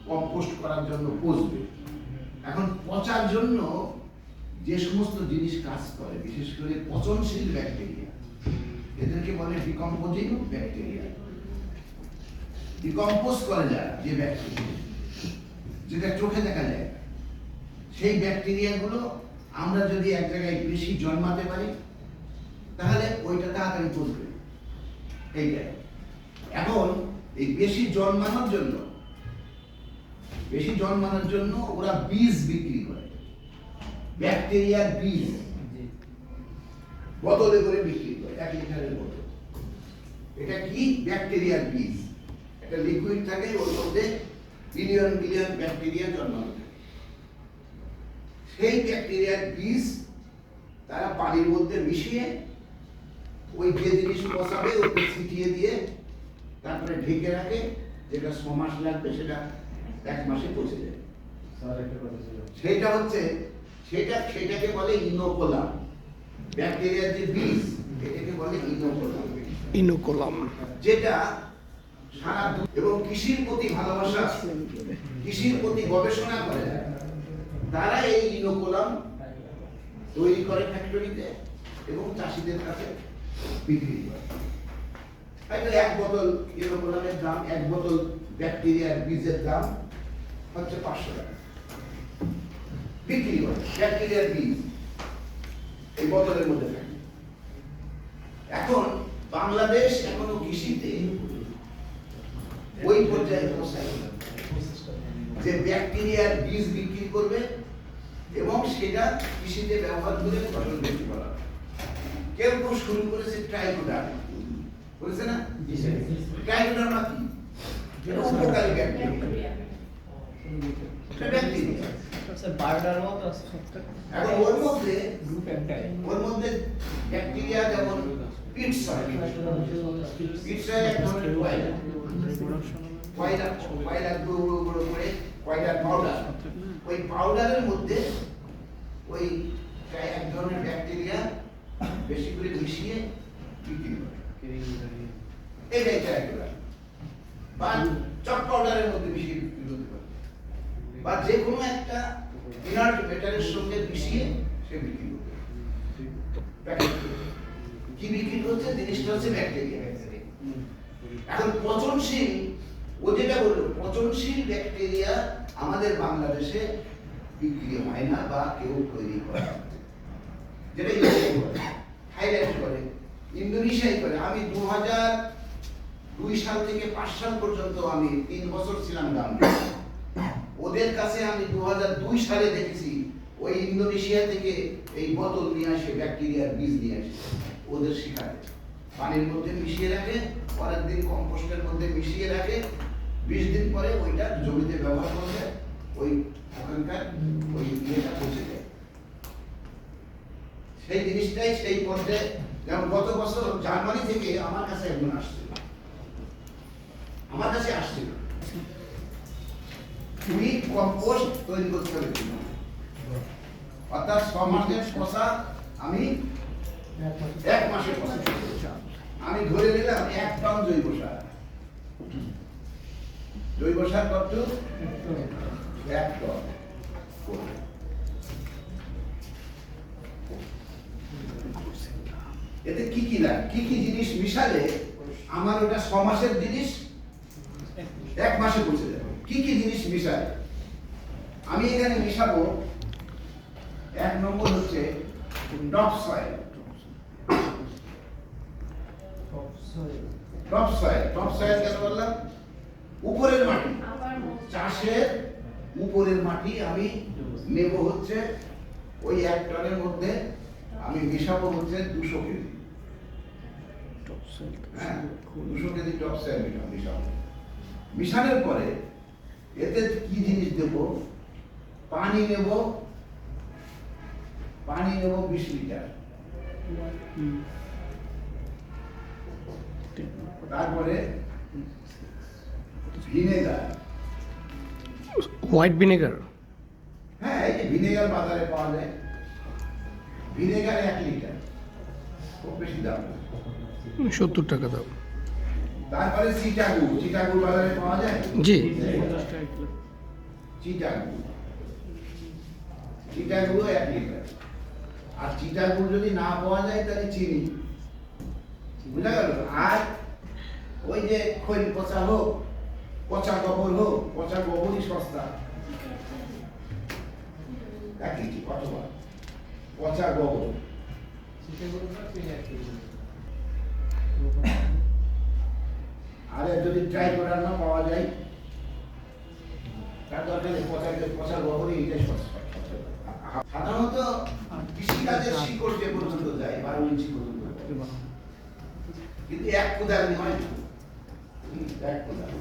Compost করার জন্য পচবে। এখন পচার জন্য যে সমস্ত জিনিস কাজ করে, বিশেষ করে পচনশীল ব্যাকটেরিয়া, এদেরকে বলে ডিকম্পোজিং ব্যাকটেরিয়া। ডিকম্পোজ করে যারা, যে ব্যাকটেরিয়া যেটা চোখে দেখা যায়, সেই ব্যাকটেরিয়াগুলো আমরা যদি এক জায়গায় বেশি জন্মাতে পারি তাহলে ওইটা তাড়াতাড়ি পচবে। এইটাই। এখন এই বেশি জন্মানোর জন্য ওরা বীজ বিক্রি করে, ব্যাকটেরিয়ার বীজ বোতলে করে বিক্রি করে, 1 লিটারের বোতল। এটা কি? ব্যাকটেরিয়ার বীজ। একটা লিকুইড থাকে, ওর মধ্যে বিলিয়ন বিলিয়ন ব্যাকটেরিয়া জন্মানো থাকে। সেই ব্যাকটেরিয়ার বীজ তারা পানির মধ্যে মিশিয়ে ওই যে জিনিস পচাবে ওকে ছিটিয়ে দিয়ে তারপরে ঢেকে রাখে, যেটা 6 মাস লাগবে সেটা 1 মাসে পচে যায়। সেটাকে বলে ইনোকুলাম। ব্যাকটেরিয়ার যে বীজ, এটাকে বলে ইনোকুলাম, যেটা সারা এবং কৃষির প্রতি ভালোবাসা, কৃষির প্রতি গবেষণা করে তারা এই ইনোকুলাম তৈরি করে ফ্যাক্টরিতে এবং চাষিদের কাছে বিক্রি করে। হয়তো 1 বোতল ইনোকুলামের দাম, 1 বোতল ব্যাকটেরিয়ার বীজের দাম হচ্ছে 500 টাকা। বিক্রি করে ব্যাকটেরিয়ার বীজ এই বোতলের মধ্যে থাকে। এখন বাংলাদেশ এখনো কৃষিতে ওই পর্যায়ে পৌঁছায় যে ব্যাকটেরিয়ার বীজ বিক্রি করবে এবং সেটা কৃষিতে ব্যবহার করে ফসল বিক্রি করা। কেউ শুরু করেছে ট্রাইকোডার্মা, বলেছে না? ট্রাইকোডার্মা কি? এটা উপকারী ব্যাকটেরিয়া। এখন ওর মধ্যে ব্যাকটেরিয়া যেমন পিটসয় এক ধরনের কয়লা গুঁড়ো গুঁড়ো করে কয়লার পাউডার, ওই পাউডারের মধ্যে ওই এক ধরনের ব্যাকটেরিয়া বেশি করে মিশিয়ে বিক্রি করে। এটাই ট্রাইকোডার্মা। বা চক পাউডারের মধ্যে মিশিয়ে বিক্রি করতে পারে, বা যে কোনো একটা ইনার্ট ম্যাটারের সঙ্গে মিশিয়ে সে বিক্রি করবে। কি বিক্রি করছে? জিনিসটা হচ্ছে ব্যাকটেরিয়া। এখন পচনশীল, ও যেটা বললো পচনশীল ব্যাকটেরিয়া আমাদের বাংলাদেশে বিক্রি হয় না বা কেউ তৈরি করে, যেটা থাইল্যান্ড করে, ইন্দোনেশিয়ায় করে। আমি 2002 সাল থেকে 5 সাল পর্যন্ত আমি 3 বছর ছিলাম গাম্বিয়া। ওদের কাছে আমি 2002 সালে দেখেছি ওই ইন্দোনেশিয়া থেকে এই বোতল নিয়ে আসে, ব্যাকটেরিয়ার বীজ নিয়ে আসে, ওদের শিকারে পানির মধ্যে মিশিয়ে রাখে, পরের দিন কম্পোস্টের মধ্যে মিশিয়ে রাখে, 20 দিন পরে ওইটা জমিতে ব্যবহার করলে ওই ওখানকার ওই ইয়েটা পচে যায়। সেই জিনিসটাই সেই পর্যায়ে, যেমন গত বছর জার্মানি থেকে আমার কাছে একজন আসছিল, উনি কম্পোস্ট তৈরি করতে পেরেছিল, অর্থাৎ 6 মাসের পচা আমি 1 মাসে পচা। আমি ধরে নিলাম 1 টন জৈব সার কত? 1 টন। এতে কি কি লাগে, কি কি জিনিস মিশালে আমার ওটা 6 মাসের জিনিস 1 মাসে পৌঁছে যাবে? কি কি জিনিস মিশালে আমি এখানে মিশাবো? 1 নম্বর হচ্ছে টপ সয়েল। টপ সয়েল কেন বললাম? উপরের মাটি, চাষের উপরের মাটি আমি নেব হচ্ছে ওই 1 টনের মধ্যে আমি মিশাবো হচ্ছে 200 কেজি। হ্যাঁ, 200 কেজি টপ সয়েল মিশাবো। মিশানোর পরে এতে কি জিনিস দেব? পানি নেব 20 লিটার। তারপরে ভিনেগার, হোয়াইট ভিনেগার। হ্যাঁ, এই যে ভিনেগার বাজারে পাওয়া যায়, ভিনেগার 1 লিটার, খুব বেশি দাম, 70 টাকা দাম। তারপরে চিটাগুড় বাজারে পাওয়া যায়, জি, চিটাগুড় 1 লিটার। আর চিটাগুড় যদি না পাওয়া যায় তাহলে চিনি, বুঝা গেল? আর ওই যে খৈল পচা হোক, পচা গোবর হোক, পচা গোবরই সস্তা। দেখিছি কতবার পচা গোবর। আরে যদি ট্রাই করার না পাওয়া যায় তার দরকার নেই, পচা গোবরই এটা সস্তা। সাধারণত কৃষিকাজের শিকড় যে পর্যন্ত যায় 12 ইঞ্চি পর্যন্ত, কিন্তু 1 কোদাল হয় না। 1 কোদাল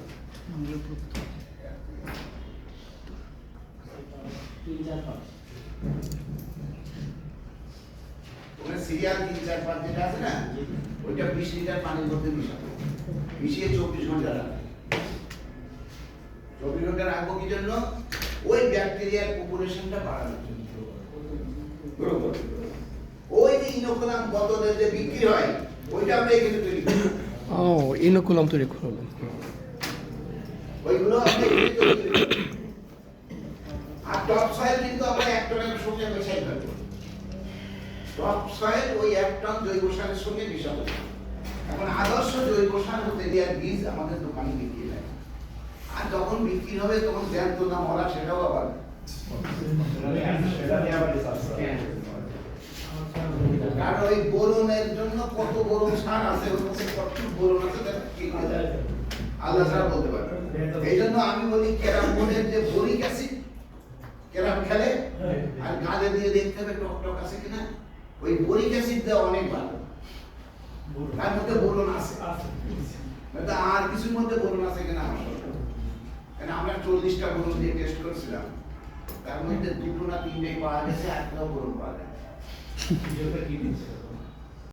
ওখানে সিরিয়াল 3-4-5 যেটা আছে না, ওইটা 20 লিটার পানির মধ্যে মিশাবো, মিশিয়ে 24 ঘন্টা রাখবো। 24 ঘন্টা রাখবো কি জন্য? ওই ব্যাকটেরিয়ার পপুলেশনটা বাড়ানোর জন্য। ওই যে ইনোকুলাম বোতলে যে বিক্রি হয়, ওইটা আমরা এখানে তৈরি করি। ও, ইনোকুলাম তৈরি করবেন। ওইগুলো আমরা এখানে তৈরি করি। আর টপ সয়েল কিন্তু আমরা 1 টনের সঙ্গে মিশাই ফেলবো। টপ সয়েল ওই 1 টন জৈব সারের সঙ্গে মিশাবো। এখন আদর্শ জৈব সার হতে দেওয়ার বীজ আমাদের দোকানে বিক্রি হয়। আর যখন বিক্রি হবে তখন জ্যান্ত না মরা সেটাও আবার আর ওই বোরনের জন্য কত বোরন সার আছে, ওর মধ্যে কত বোরন আছে তার ঠিক না যায়, আল্লাহ ছাড়া বলতে পারবে। এই জন্য আমি বলি ক্যারামবোনের যে বোরিক অ্যাসিড, ক্যারাম খেলে আর গালে দিয়ে দেখতে হবে টক টক আছে কিনা, ওই বোরিক অ্যাসিড দেওয়া অনেক ভালো। তার মধ্যে বোরন আছে, আর কিছুর মধ্যে বোরন আছে কিনা আমার সন্দেহ। কারণ আমরা 40টা বোরন দিয়ে টেস্ট করছিলাম, তার মধ্যে 2টো না 3টেই পাওয়া গেছে, 1টাও বোরন পাওয়া যায়।